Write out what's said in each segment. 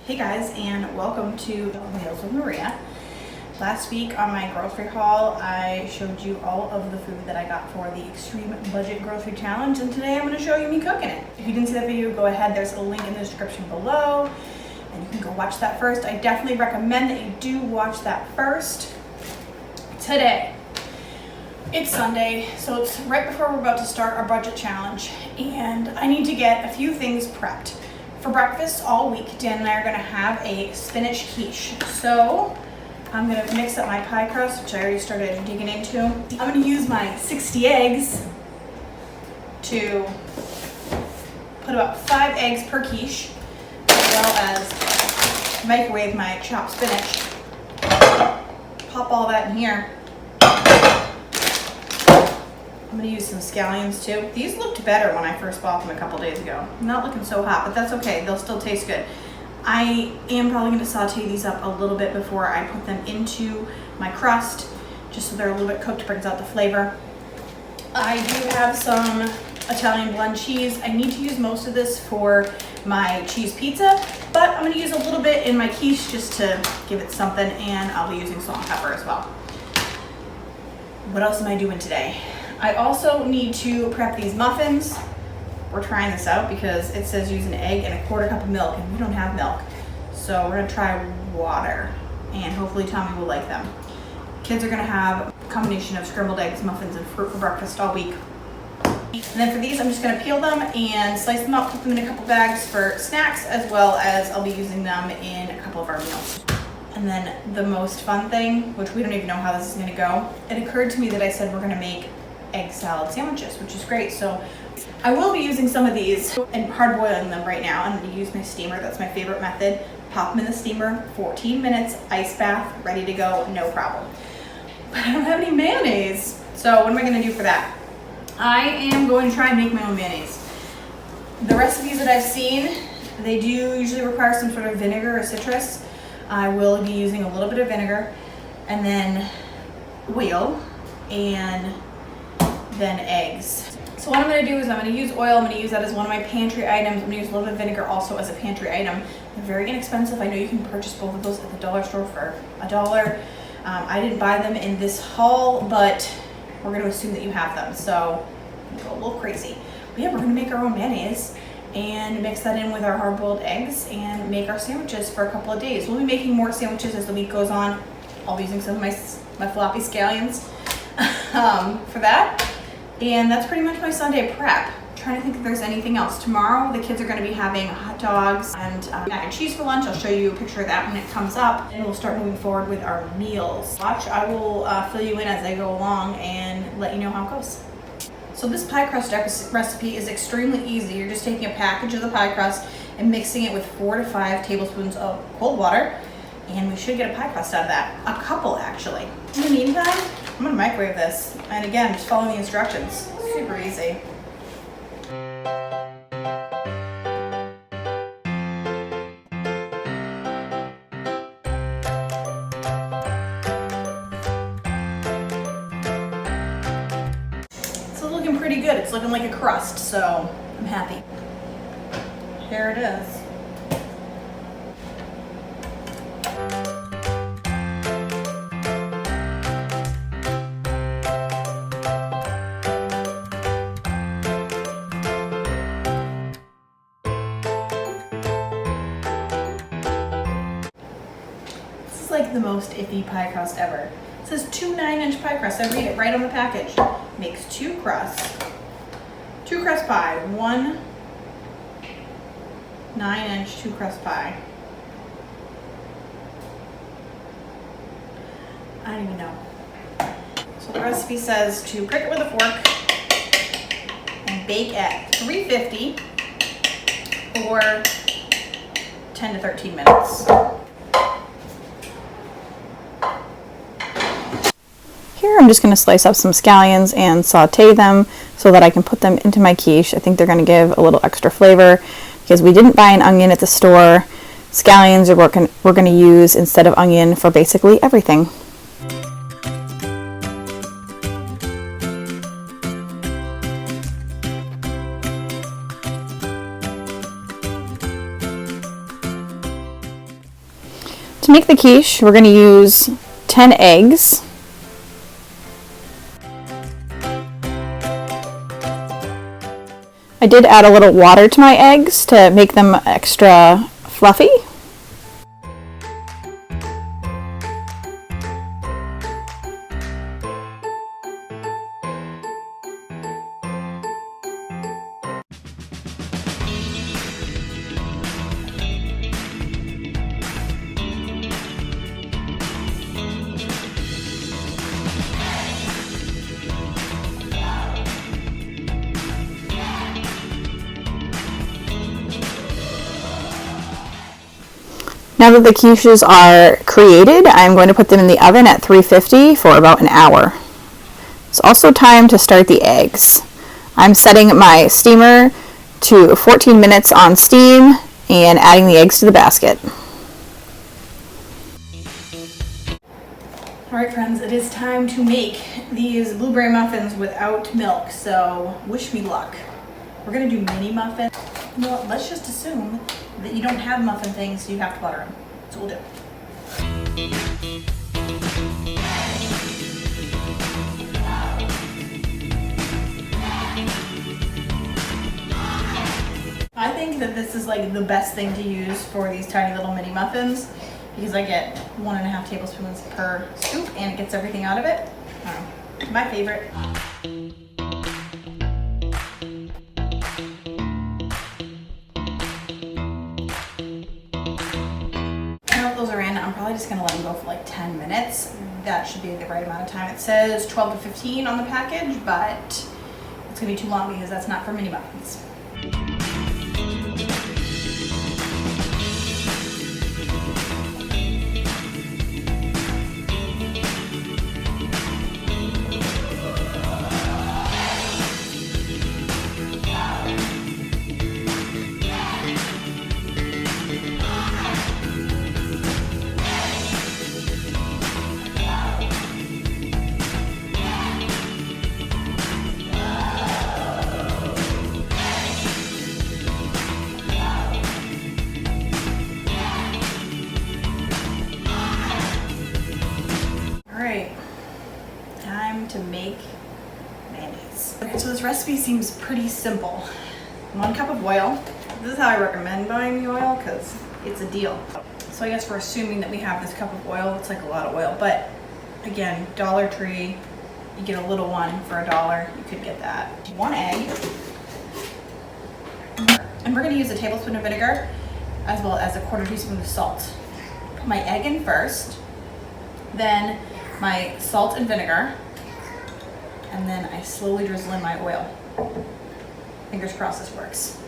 Hey guys, and welcome to Meals with Maria. Last week on my grocery haul, I showed you all of the food that I got for the Extreme Budget Grocery Challenge, and today I'm going to show you me cooking it. If you didn't see that video, go ahead. There's a link in the description below, and you can go watch that first. I definitely recommend that you do watch that first. Today, it's Sunday, so it's right before we're about to start our budget challenge, and I need to get a few things prepped. For breakfast all week, Dan and I are going to have a spinach quiche. So I'm going to mix up my pie crust, which I already started digging into. I'm going to use my 60 eggs to put about 5 eggs per quiche, as well as microwave my chopped spinach. Pop all that in here. I'm going to use some scallions too. These looked better when I first bought them a couple days ago. Not looking so hot, but that's okay. They'll still taste good. I am probably going to saute these up a little bit before I put them into my crust, just so they're a little bit cooked, brings out the flavor. I do have some Italian blend cheese. I need to use most of this for my cheese pizza, but I'm going to use a little bit in my quiche just to give it something, and I'll be using salt and pepper as well. What else am I doing today? I also need to prep these muffins. We're trying this out because it says use an egg and a 1/4 cup of milk, and we don't have milk. So we're gonna try water, and hopefully Tommy will like them. Kids are gonna have a combination of scrambled eggs, muffins, and fruit for breakfast all week. And then for these, I'm just gonna peel them and slice them up, put them in a couple bags for snacks, as well as I'll be using them in a couple of our meals. And then the most fun thing, which we don't even know how this is gonna go, it occurred to me that I said we're gonna make egg salad sandwiches, which is great. So I will be using some of these and hard boiling them right now. I'm going to use my steamer. That's my favorite method. Pop them in the steamer, 14 minutes, ice bath, ready to go, no problem. But I don't have any mayonnaise. So what am I going to do for that? I am going to try and make my own mayonnaise. The recipes that I've seen, they do usually require some sort of vinegar or citrus. I will be using a little bit of vinegar, and then oil, and then eggs. So what I'm going to do is I'm going to use oil. I'm going to use that as one of my pantry items. I'm going to use a little bit of vinegar also as a pantry item. They're very inexpensive. I know you can purchase both of those at the dollar store for $1. I didn't buy them in this haul, but we're going to assume that you have them. So I'm going to go a little crazy. But yeah, we're going to make our own mayonnaise and mix that in with our hard-boiled eggs and make our sandwiches for a couple of days. We'll be making more sandwiches as the week goes on. I'll be using some of my floppy scallions for that. And that's pretty much my Sunday prep. I'm trying to think if there's anything else. Tomorrow, the kids are going to be having hot dogs and mac and cheese for lunch. I'll show you a picture of that when it comes up, and we'll start moving forward with our meals. Watch, I will fill you in as I go along and let you know how it goes. So this pie crust recipe is extremely easy. You're just taking a package of the pie crust and mixing it with 4 to 5 tablespoons of cold water, and we should get a pie crust out of that. A couple, actually. In the meantime, I'm gonna microwave this, and again, just follow the instructions. Super easy. It's looking pretty good. It's looking like a crust, so I'm happy. Here it is. Like the most iffy pie crust ever. It says 2 9-inch pie crusts. I read it right on the package. Makes 2 crusts. 2 crust pie. 1 9-inch 2 crust pie. I don't even know. So the recipe says to prick it with a fork and bake at 350 for 10 to 13 minutes. Here I'm just going to slice up some scallions and saute them so that I can put them into my quiche. I think they're going to give a little extra flavor because we didn't buy an onion at the store. Scallions are what we're going to use instead of onion for basically everything. To make the quiche, we're going to use 10 eggs. I did add a little water to my eggs to make them extra fluffy. Now that the quiches are created, I'm going to put them in the oven at 350 for about an hour. It's also time to start the eggs. I'm setting my steamer to 14 minutes on steam and adding the eggs to the basket. Alright friends, it is time to make these blueberry muffins without milk, so wish me luck. We're going to do mini muffins. You know what, let's just assume that you don't have muffin things, so you have to butter them. So we'll do. I think that this is like the best thing to use for these tiny little mini muffins because I get 1.5 tablespoons per scoop and it gets everything out of it. I don't know, my favorite. I'm probably just going to let them go for like 10 minutes. That should be the right amount of time. It says 12 to 15 on the package, but it's going to be too long because that's not for mini muffins. Time to make mayonnaise. Okay, so this recipe seems pretty simple. 1 cup of oil. This is how I recommend buying the oil because it's a deal. So I guess we're assuming that we have this cup of oil. It's like a lot of oil, but again, Dollar Tree, you get a little one for $1. You could get that. 1 egg. And we're going to use a tablespoon of vinegar as well as a 1/4 teaspoon of salt. Put my egg in first, then my salt and vinegar, and then I slowly drizzle in my oil. Fingers crossed this works.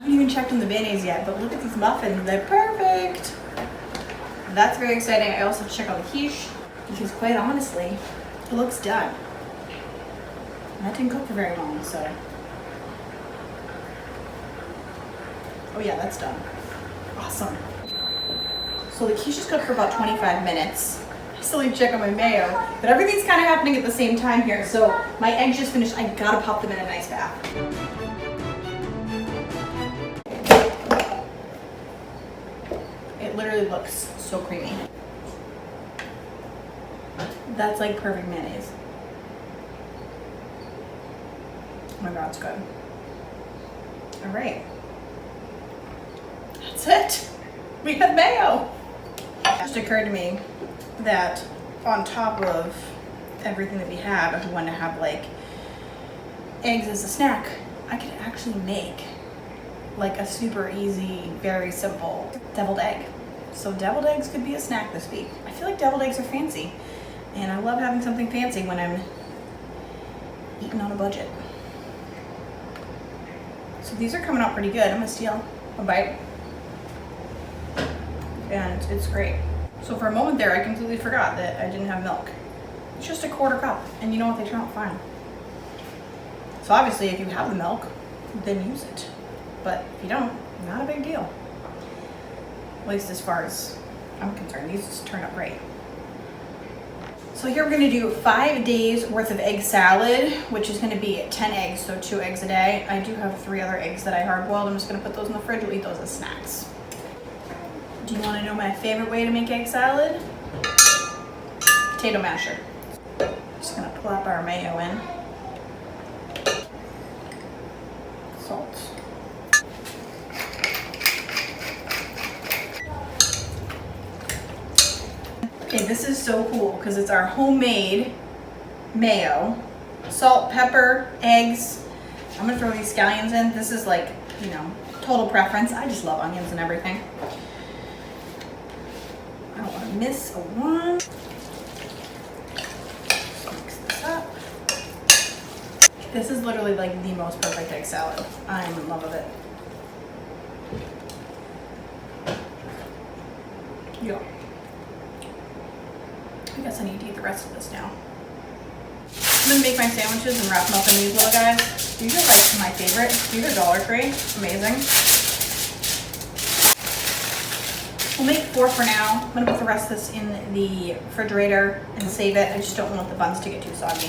I haven't even checked on the mayonnaise yet, but look at these muffins, they're perfect. That's very exciting. I also check on the quiche because quite honestly, it looks done. And that didn't cook for very long, so. Oh yeah, that's done. Awesome. So the quiche is cooked for about 25 minutes. I still need to check on my mayo, but everything's kind of happening at the same time here. So my eggs just finished. I gotta pop them in a nice bath. It literally looks so creamy. That's like perfect mayonnaise. Oh my god, it's good. All right. That's it. We have mayo. It just occurred to me that on top of everything that we have, if we want to have like eggs as a snack, I could actually make like a super easy, very simple deviled egg. So deviled eggs could be a snack this week. I feel like deviled eggs are fancy, and I love having something fancy when I'm eating on a budget. So these are coming out pretty good. I'm gonna steal a bite. And it's great. So for a moment there, I completely forgot that I didn't have milk. It's just a quarter cup, and you know what, they turn out fine. So obviously if you have the milk, then use it. But if you don't, not a big deal. At least as far as I'm concerned, these just turn out great. So here we're gonna do 5 days worth of egg salad, which is gonna be 10 eggs, so 2 eggs a day. I do have 3 other eggs that I hard boiled. I'm just gonna put those in the fridge. We'll eat those as snacks. Do you wanna know my favorite way to make egg salad? Potato masher. Just gonna plop our mayo in. Salt. Okay, this is so cool because it's our homemade mayo. Salt, pepper, eggs. I'm gonna throw these scallions in. This is like, you know, total preference. I just love onions and everything. I don't wanna miss a one. Mix this up. This is literally like the most perfect egg salad. I'm in love with it. Yeah. I guess I need to eat the rest of this now. I'm gonna make my sandwiches and wrap them up in these little guys. These are like my favorite. These are Dollar Tree. Amazing. We'll make 4 for now. I'm gonna put the rest of this in the refrigerator and save it. I just don't want the buns to get too soggy.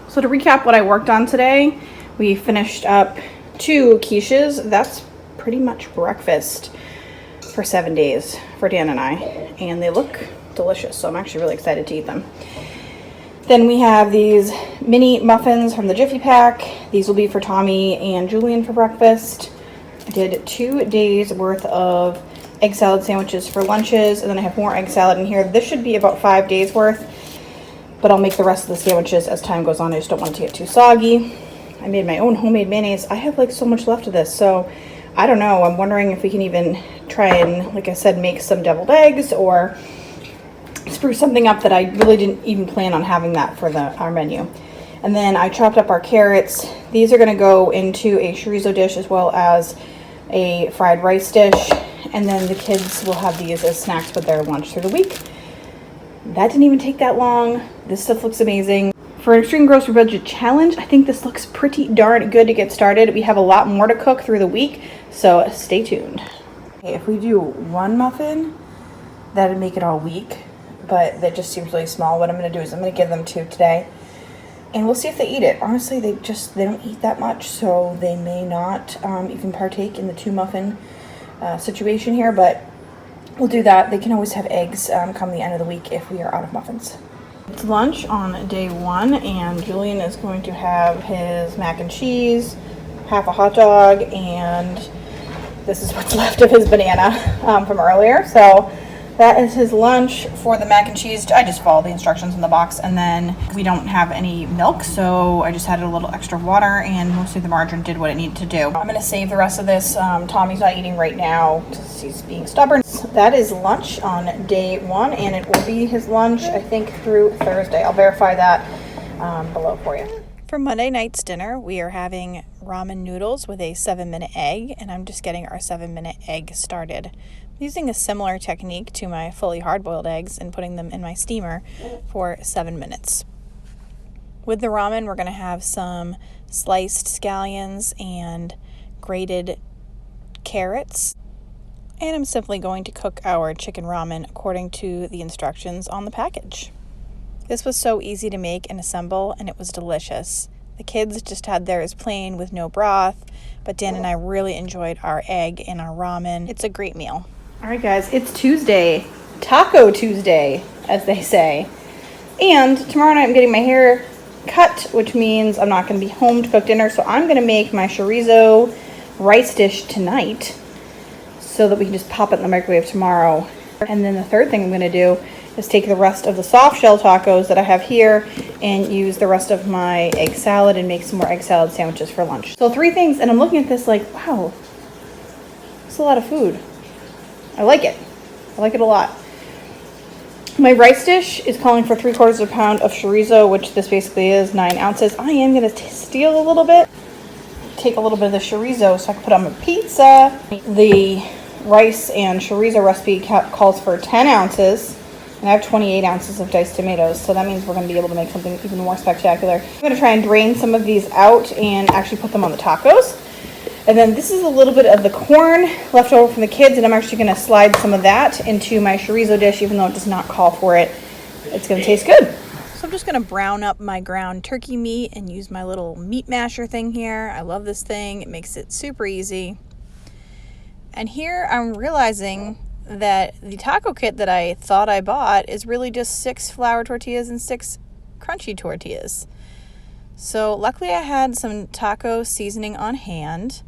So to recap what I worked on today, we finished up 2 quiches. That's pretty much breakfast for 7 days for Dan and I, and they look delicious, so I'm actually really excited to eat them. Then we have these mini muffins from the Jiffy Pack. These will be for Tommy and Julian for breakfast. I did 2 days worth of egg salad sandwiches for lunches, and then I have more egg salad in here. This should be about 5 days worth, but I'll make the rest of the sandwiches as time goes on. I just don't want it to get too soggy. I made my own homemade mayonnaise. I have like so much left of this, so I don't know. I'm wondering if we can even try and, like I said, make some deviled eggs or spruce something up that I really didn't even plan on having that for our menu. And then I chopped up our carrots. These are going to go into a chorizo dish as well as a fried rice dish. And then the kids will have these as snacks with their lunch through the week. That didn't even take that long. This stuff looks amazing. For an extreme grocery budget challenge, I think this looks pretty darn good to get started. We have a lot more to cook through the week, so stay tuned. Okay, if we do 1 muffin, that'd make it all week, but that just seems really small. What I'm gonna do is I'm gonna give them 2 today, and we'll see if they eat it. Honestly, they don't eat that much, so they may not even partake in the 2 muffin situation here, but we'll do that. They can always have eggs come the end of the week if we are out of muffins. It's lunch on day 1, and Julian is going to have his mac and cheese, half a hot dog, and this is what's left of his banana from earlier. So that is his lunch for the mac and cheese. I just followed the instructions in the box, and then we don't have any milk, so I just added a little extra water, and mostly the margarine did what it needed to do. I'm going to save the rest of this. Tommy's not eating right now because he's being stubborn. That is lunch on day 1, and it will be his lunch, I think, through Thursday. I'll verify that below for you. For Monday night's dinner, we are having ramen noodles with a 7-minute egg, and I'm just getting our 7-minute egg started. I'm using a similar technique to my fully hard-boiled eggs and putting them in my steamer for 7 minutes. With the ramen, we're going to have some sliced scallions and grated carrots. And I'm simply going to cook our chicken ramen according to the instructions on the package. This was so easy to make and assemble, and it was delicious. The kids just had theirs plain with no broth, but Dan and I really enjoyed our egg and our ramen. It's a great meal. All right, guys, it's Tuesday. Taco Tuesday, as they say. And tomorrow night I'm getting my hair cut, which means I'm not going to be home to cook dinner, so I'm going to make my chorizo rice dish tonight so that we can just pop it in the microwave tomorrow. And then the third thing I'm going to do is take the rest of the soft shell tacos that I have here and use the rest of my egg salad and make some more egg salad sandwiches for lunch. So 3 things, and I'm looking at this like, wow, it's a lot of food. I like it. I like it a lot. My rice dish is calling for 3/4 of a pound of chorizo, which this basically is 9 ounces. I am going to steal a little bit, take a little bit of the chorizo so I can put on my pizza. The rice and chorizo recipe calls for 10 ounces. And I have 28 ounces of diced tomatoes, so that means we're going to be able to make something even more spectacular. I'm going to try and drain some of these out and actually put them on the tacos. And then this is a little bit of the corn left over from the kids, and I'm actually going to slide some of that into my chorizo dish, even though it does not call for it. It's going to taste good. So I'm just going to brown up my ground turkey meat and use my little meat masher thing here. I love this thing. It makes it super easy. And here I'm realizing that the taco kit that I thought I bought is really just 6 flour tortillas and 6 crunchy tortillas. So luckily I had some taco seasoning on hand,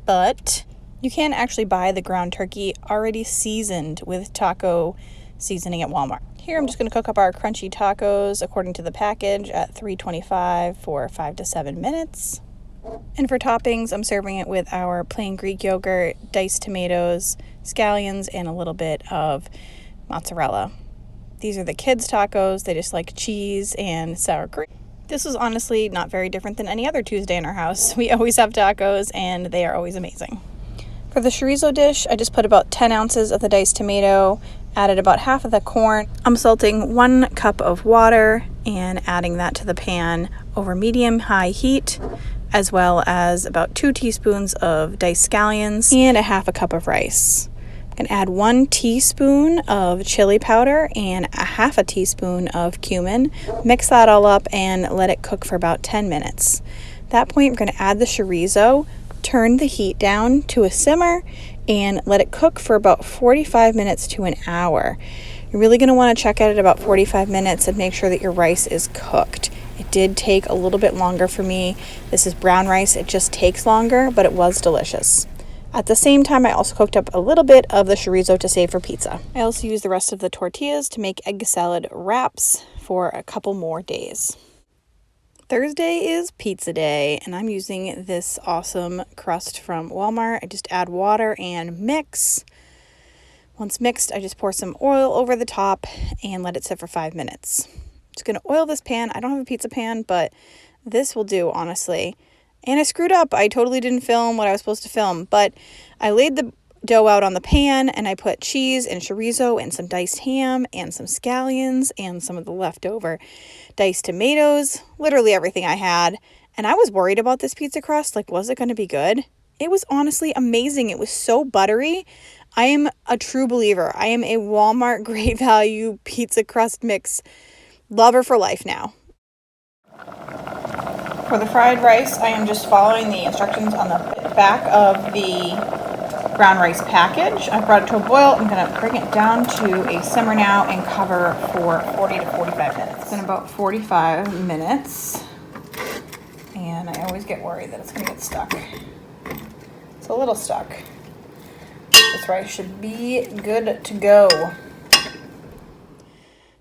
but you can actually buy the ground turkey already seasoned with taco seasoning at Walmart. Here I'm just going to cook up our crunchy tacos according to the package at 325 for 5 to 7 minutes. And for toppings, I'm serving it with our plain Greek yogurt, diced tomatoes, scallions, and a little bit of mozzarella. These are the kids' tacos. They just like cheese and sour cream. This is honestly not very different than any other Tuesday in our house. We always have tacos, and they are always amazing. For the chorizo dish, I just put about 10 ounces of the diced tomato, added about half of the corn. I'm salting 1 cup of water and adding that to the pan over medium-high heat, as well as about 2 teaspoons of diced scallions and a half a cup of rice. I'm going to add 1 teaspoon of chili powder and a half a teaspoon of cumin. Mix that all up and let it cook for about 10 minutes. At that point, we're going to add the chorizo, turn the heat down to a simmer, and let it cook for about 45 minutes to an hour. You're really going to want to check at it about 45 minutes and make sure that your rice is cooked. It did take a little bit longer for me. This is brown rice. It just takes longer, but it was delicious. At the same time, I also cooked up a little bit of the chorizo to save for pizza. I also used the rest of the tortillas to make egg salad wraps for a couple more days. Thursday is pizza day, and I'm using this awesome crust from Walmart. I just add water and mix. Once mixed, I just pour some oil over the top and let it sit for 5 minutes. Just going to oil this pan. I don't have a pizza pan, but this will do, honestly. And I screwed up. I totally didn't film what I was supposed to film, but I laid the dough out on the pan and I put cheese and chorizo and some diced ham and some scallions and some of the leftover diced tomatoes, literally everything I had. And I was worried about this pizza crust. Like, was it going to be good? It was honestly amazing. It was so buttery. I am a true believer. I am a Walmart Great Value pizza crust mix lover for life now. For the fried rice, I am just following the instructions on the back of the brown rice package. I brought it to a boil. I'm going to bring it down to a simmer now and cover for 40 to 45 minutes. It's been about 45 minutes, and I always get worried that it's going to get stuck. It's a little stuck. This rice should be good to go.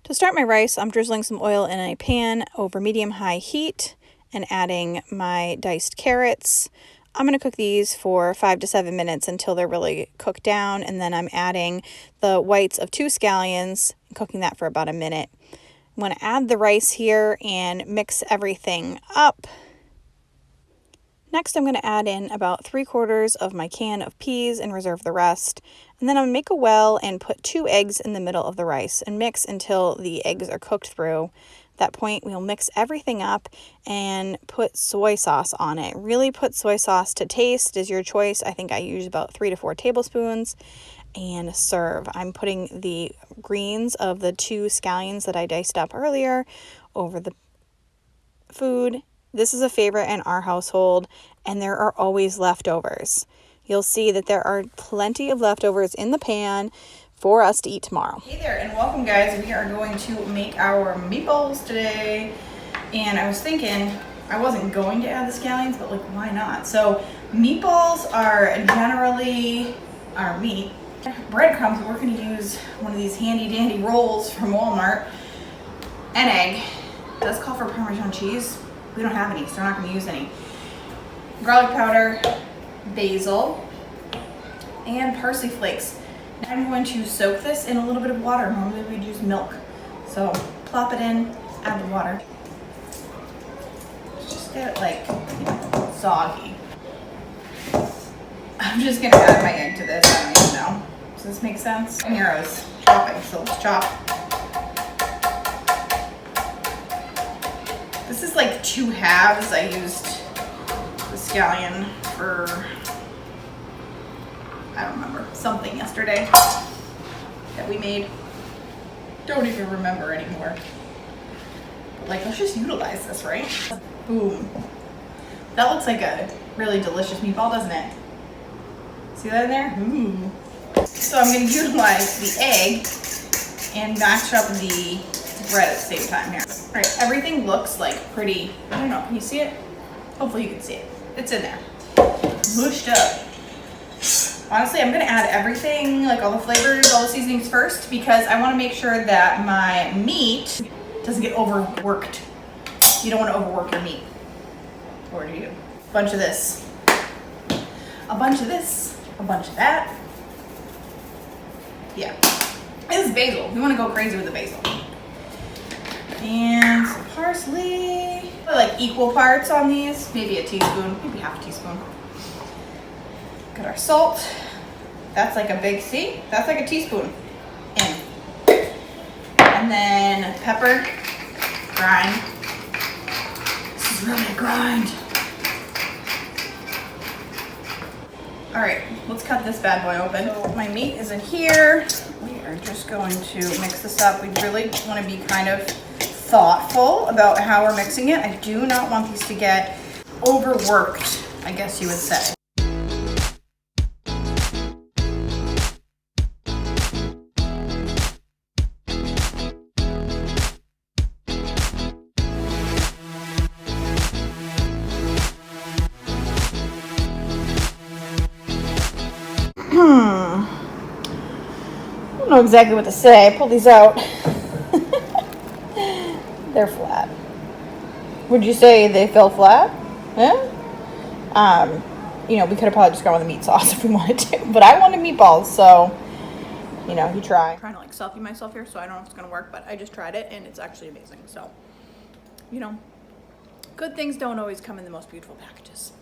To start my rice, I'm drizzling some oil in a pan over medium-high heat and adding my diced carrots. I'm going to cook these for 5 to 7 minutes until they're really cooked down, and then I'm adding the whites of 2 scallions and cooking that for about a minute. I'm going to add the rice here and mix everything up. Next, I'm going to add in about 3/4 of my can of peas and reserve the rest. And then I'm going to make a well and put 2 eggs in the middle of the rice and mix until the eggs are cooked through. At that point, we'll mix everything up and put soy sauce on it. Really put soy sauce to taste. It is your choice. I think I use about 3 to 4 tablespoons and serve. I'm putting the greens of the 2 scallions that I diced up earlier over the food. This is a favorite in our household, and there are always leftovers. You'll see that there are plenty of leftovers in the pan for us to eat tomorrow. Hey there, and welcome, guys. We are going to make our meatballs today. And I was thinking, I wasn't going to add the scallions, but like, why not? So meatballs are generally our meat. Breadcrumbs, we're going to use one of these handy dandy rolls from Walmart. An egg. It does call for Parmesan cheese. We don't have any, so we're not going to use any. Garlic powder, basil, and parsley flakes. Now I'm going to soak this in a little bit of water. Normally we'd use milk. So plop it in, add the water. Just get it like, soggy. I'm just gonna add my egg to this. I don't even know. Does this make sense? And here I was chopping, so let's chop. This is like 2 halves. I used the scallion for, I don't remember, something yesterday that we made. Don't even remember anymore. But like, let's just utilize this, right? Boom. That looks like a really delicious meatball, doesn't it? See that in there? Ooh. So I'm going to utilize the egg and mash up the bread at the same time here. All right, everything looks like pretty, I don't know, can you see it? Hopefully you can see it. It's in there. Mushed up. Honestly, I'm gonna add everything, like all the flavors, all the seasonings first, because I wanna make sure that my meat doesn't get overworked. You don't wanna overwork your meat. Or do you? A bunch of this. A bunch of this. A bunch of that. Yeah. This is basil. We wanna go crazy with the basil. And some parsley. Like equal parts on these. Maybe a teaspoon, maybe half a teaspoon. Got our salt. That's like a big, see? That's like a teaspoon in. And then pepper, grind. This is really a grind. All right, let's cut this bad boy open. So my meat is in here. We are just going to mix this up. We really want to be kind of thoughtful about how we're mixing it. I do not want these to get overworked, I guess you would say. I don't know exactly what to say. I pulled these out. They're flat. Would you say they fell flat? Yeah? You know, we could have probably just gone with the meat sauce if we wanted to. But I wanted meatballs, so, you know, you try. I'm trying to like selfie myself here, so I don't know if it's going to work, but I just tried it, and it's actually amazing. So, you know, good things don't always come in the most beautiful packages.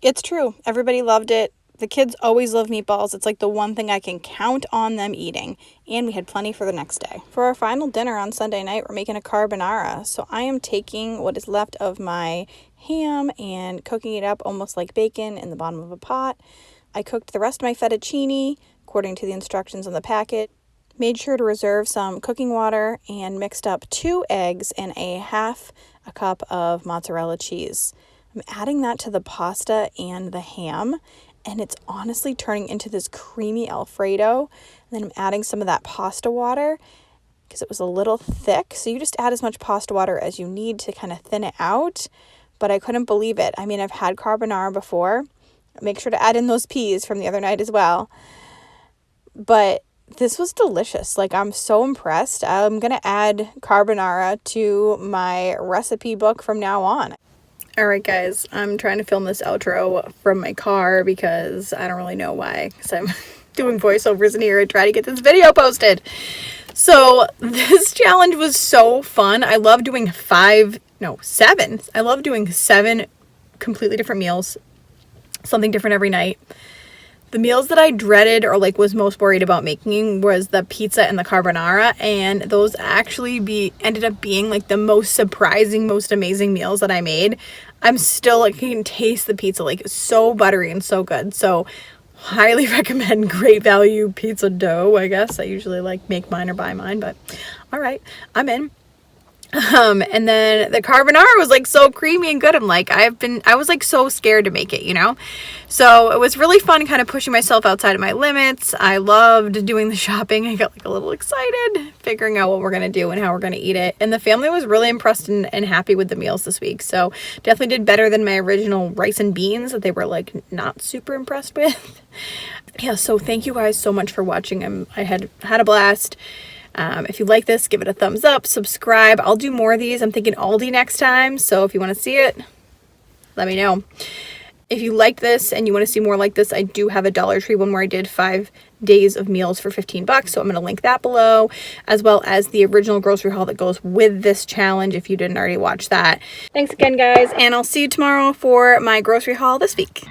It's true. Everybody loved it. The kids always love meatballs. It's like the one thing I can count on them eating. And we had plenty for the next day. For our final dinner on Sunday night, we're making a carbonara. So I am taking what is left of my ham and cooking it up almost like bacon in the bottom of a pot. I cooked the rest of my fettuccine according to the instructions on the packet. Made sure to reserve some cooking water and mixed up 2 eggs and a half a cup of mozzarella cheese. I'm adding that to the pasta and the ham. And it's honestly turning into this creamy Alfredo. And then I'm adding some of that pasta water because it was a little thick. So you just add as much pasta water as you need to kind of thin it out. But I couldn't believe it. I mean, I've had carbonara before. Make sure to add in those peas from the other night as well. But this was delicious. Like, I'm so impressed. I'm going to add carbonara to my recipe book from now on. All right, guys, I'm trying to film this outro from my car because I don't really know why, because I'm doing voiceovers in here and trying to get this video posted. So this challenge was so fun. I love doing 7. I love doing 7 completely different meals, something different every night. The meals that I dreaded or like was most worried about making was the pizza and the carbonara, and those actually ended up being like the most surprising, most amazing meals that I made. I'm still like, you can taste the pizza, like so buttery and so good. So highly recommend Great Value pizza dough, I guess. I usually like make mine or buy mine, but all right, I'm in. And then the carbonara was like so creamy and good. I was like so scared to make it, you know? So it was really fun kind of pushing myself outside of my limits. I loved doing the shopping. I got like a little excited figuring out what we're going to do and how we're going to eat it. And the family was really impressed and happy with the meals this week. So definitely did better than my original rice and beans that they were like not super impressed with. Yeah. So thank you guys so much for watching. I had a blast. If you like this, give it a thumbs up, subscribe. I'll do more of these. I'm thinking Aldi next time. So if you want to see it, let me know. If you liked this and you want to see more like this, I do have a Dollar Tree one where I did 5 days of meals for $15. So I'm going to link that below, as well as the original grocery haul that goes with this challenge if you didn't already watch that. Thanks again, guys. And I'll see you tomorrow for my grocery haul this week.